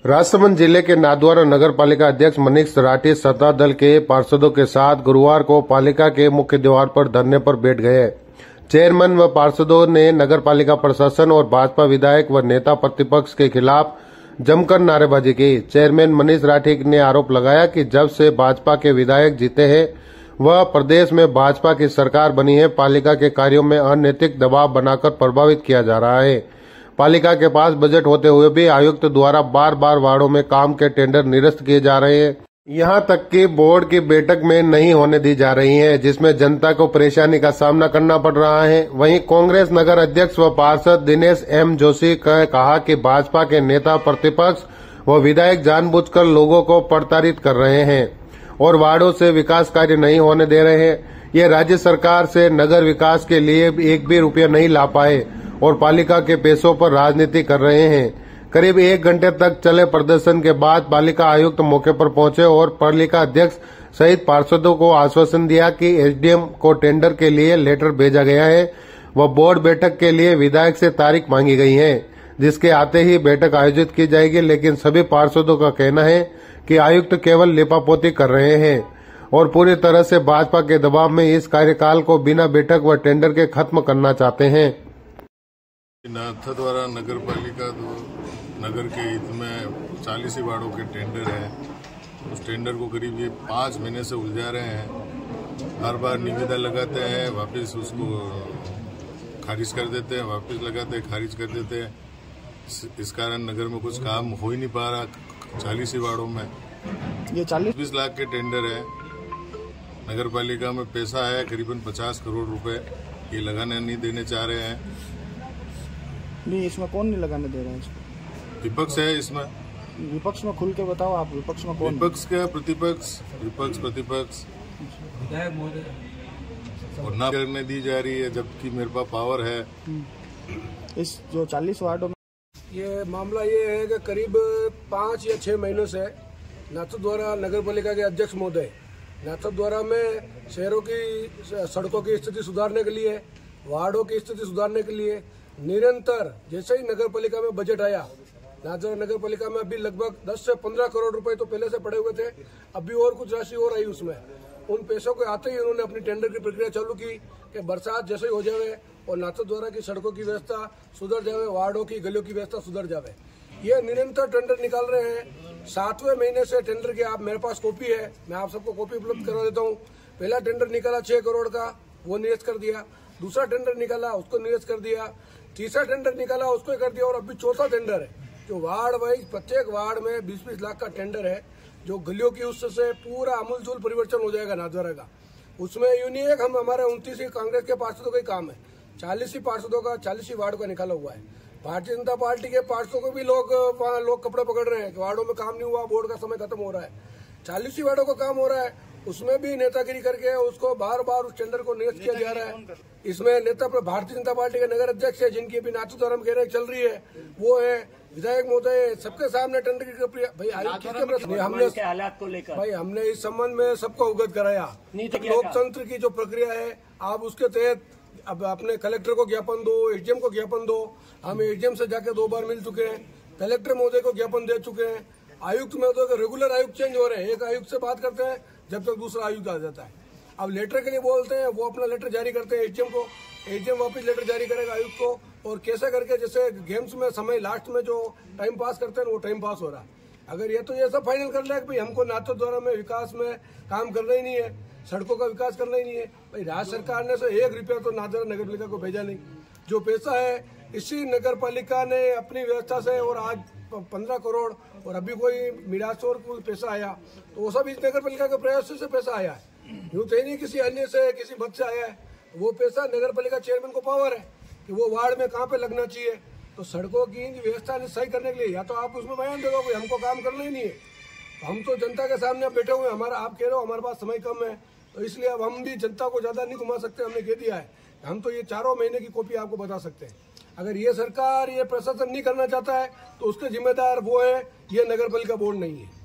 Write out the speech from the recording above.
राजसमंद जिले के नाथद्वारा नगर पालिका अध्यक्ष मनीष राठी सत्ता दल के पार्षदों के साथ गुरुवार को पालिका के मुख्य द्वार पर धरने पर बैठ गए। चेयरमैन व पार्षदों ने नगर पालिका प्रशासन और भाजपा विधायक व नेता प्रतिपक्ष के खिलाफ जमकर नारेबाजी की। चेयरमैन मनीष राठी ने आरोप लगाया कि जब से भाजपा के विधायक जीते हैं वह प्रदेश में भाजपा की सरकार बनी है, पालिका के कार्यों में अनैतिक दबाव बनाकर प्रभावित किया जा रहा है। पालिका के पास बजट होते हुए भी आयुक्त द्वारा बार बार वार्डों में काम के टेंडर निरस्त किए जा रहे हैं। यहां तक कि बोर्ड की बैठक में नहीं होने दी जा रही है, जिसमें जनता को परेशानी का सामना करना पड़ रहा है। वहीं कांग्रेस नगर अध्यक्ष व पार्षद दिनेश एम जोशी ने कहा कि भाजपा के नेता प्रतिपक्ष व विधायक जानबूझकर लोगों को प्रताड़ित कर रहे हैं और वार्डों से विकास कार्य नहीं होने दे रहे हैं। ये राज्य सरकार से नगर विकास के लिए एक भी रुपया नहीं ला पाए और पालिका के पैसों पर राजनीति कर रहे हैं। करीब 1 घंटे तक चले प्रदर्शन के बाद पालिका आयुक्त मौके पर पहुंचे और पालिका अध्यक्ष सहित पार्षदों को आश्वासन दिया कि एसडीएम को टेंडर के लिए लेटर भेजा गया है व बोर्ड बैठक के लिए विधायक से तारीख मांगी गई है, जिसके आते ही बैठक आयोजित की जाएगी। लेकिन सभी पार्षदों का कहना है कि आयुक्त केवल लिपापोती कर रहे हैं और पूरी तरह से भाजपा के दबाव में इस कार्यकाल को बिना बैठक व टेंडर के खत्म करना चाहते हैं। नाथद्वारा नगर पालिका नगर के हित में 40 ही वार्डों के टेंडर है। उस टेंडर को करीब ये 5 महीने से उलझा रहे हैं। हर बार निविदा लगाते हैं, वापस उसको खारिज कर देते हैं, वापस लगाते हैं, खारिज कर देते हैं। इस कारण नगर में कुछ काम हो ही नहीं पा रहा। 40 ही वार्डों में ये 40-20 लाख के टेंडर है। नगर पालिका में पैसा है करीबन 50 करोड़ रुपए, ये लगाने नहीं देने चाह रहे हैं। नहीं, इसमें कौन नहीं लगाने दे रहा है? इसको विपक्ष है। इसमें विपक्ष में खुल के बताओ, आप विपक्ष में कौन? विपक्ष क्या, प्रतिपक्ष, विपक्ष प्रतिपक्ष और ना करने दी जा रही है, जबकि मेरे पास पावर है। इस जो 40 वार्डों में ये मामला ये है कि करीब 5 या 6 महीनों से नाथद्वारा नगर पालिका के अध्यक्ष महोदय नाथद्वारा में शहरों की सड़कों की स्थिति सुधारने के लिए, वार्डों की स्थिति सुधारने के लिए निरंतर, जैसे ही नगर पालिका में बजट आया, नाथद्वारा नगर पालिका में अभी लगभग 10 से 15 करोड़ रुपए तो पहले से पड़े हुए थे, अभी और कुछ राशि और आई उसमें। उन पैसों के आते ही उन्होंने अपनी टेंडर की प्रक्रिया चालू की कि बरसात जैसे ही हो जाए और नाथद्वारा की सड़कों की व्यवस्था सुधर जावे, वार्डों की गलियों की व्यवस्था सुधर जावे। ये निरंतर टेंडर निकाल रहे हैं। 7वें महीने से टेंडर की, आप मेरे पास कॉपी है, मैं आप सबको कॉपी उपलब्ध करवा देता हूँ। पहला टेंडर निकाला 6 करोड़ का, वो निरस्त कर दिया। दूसरा टेंडर निकाला, उसको निरस्त कर दिया। तीसरा टेंडर निकाला, उसको कर दिया। और अभी चौथा टेंडर है जो वार्ड वाइज प्रत्येक वार्ड में 20-20 लाख का टेंडर है, जो गलियों की उससे पूरा अमूलचूल परिवर्तन हो जाएगा नाथद्वारा का। उसमें यूं नहीं है, हम हमारे 29 ही कांग्रेस के पार्षदों का ही काम है, 40 ही पार्षदों का, 40 ही वार्ड का निकाला हुआ है। भारतीय जनता पार्टी के पार्षदों को भी लोग कपड़े पकड़ रहे हैं कि वार्डों में काम नहीं हुआ, बोर्ड का समय खत्म हो रहा है। 40 ही वार्डों का काम हो रहा है, उसमें भी नेतागिरी करके उसको बार बार उस टेंडर को निरस्त किया जा रहा है। इसमें नेता भारतीय जनता पार्टी के नगर अध्यक्ष है, जिनकी अभी नाथद्वारा में कह रहे चल रही है, वो है विधायक महोदय, सबके सामने टेंडर की प्रक्रिया। भाई हमने हालात को लेकर भाई हमने इस संबंध में सबको अवगत कराया। लोकतंत्र की जो प्रक्रिया है, आप उसके तहत अब अपने कलेक्टर को ज्ञापन दो, एसडीएम को ज्ञापन दो। हम एसडीएम से जाके 2 बार मिल चुके हैं, कलेक्टर महोदय को ज्ञापन दे चुके हैं। आयुक्त महोदय के रेगुलर आयुक्त चेंज हो रहे हैं, एक आयुक्त से बात करते हैं जब तक दूसरा आयुक्त आ जाता है। अब लेटर के लिए बोलते हैं, वो अपना लेटर जारी करते हैं एसडीएम को, एसडीएम वापस लेटर जारी करेगा आयुक्त को, और कैसे करके जैसे गेम्स में समय लास्ट में जो टाइम पास करते हैं वो टाइम पास हो रहा है। अगर ये तो ये सब फाइनल कर ले कि भाई हमको नाथद्वारा में विकास में काम करना ही नहीं है, सड़कों का विकास करना ही नहीं है। भाई राज्य सरकार ने से 1 रुपया तो नाथद्वारा नगर पालिका को भेजा नहीं। जो पैसा है इसी नगर पालिका ने अपनी व्यवस्था से, और आज 15 करोड़ और अभी कोई मिराज और कोई पैसा आया, तो वो सब इस नगर पालिका के प्रयास से पैसा आया है। यूं तो नहीं किसी अन्य से, किसी मत से आया है। वो पैसा नगर पालिका चेयरमैन को पावर है कि वो वार्ड में कहाँ पे लगना चाहिए। तो सड़कों की व्यवस्था सही करने के लिए या तो आप उसमें बयान दे दो कि हमको काम करना ही नहीं है। हम तो जनता के सामने बैठे हुए हैं, हमारा आप कह रहे हो हमारे पास समय कम है, तो इसलिए अब हम भी जनता को ज्यादा नहीं घुमा सकते। हमने कह दिया है, हम तो ये 4 महीने की कॉपी आपको बता सकते हैं। अगर ये सरकार, ये प्रशासन नहीं करना चाहता है तो उसके जिम्मेदार वो है, ये नगर पालिका बोर्ड नहीं है।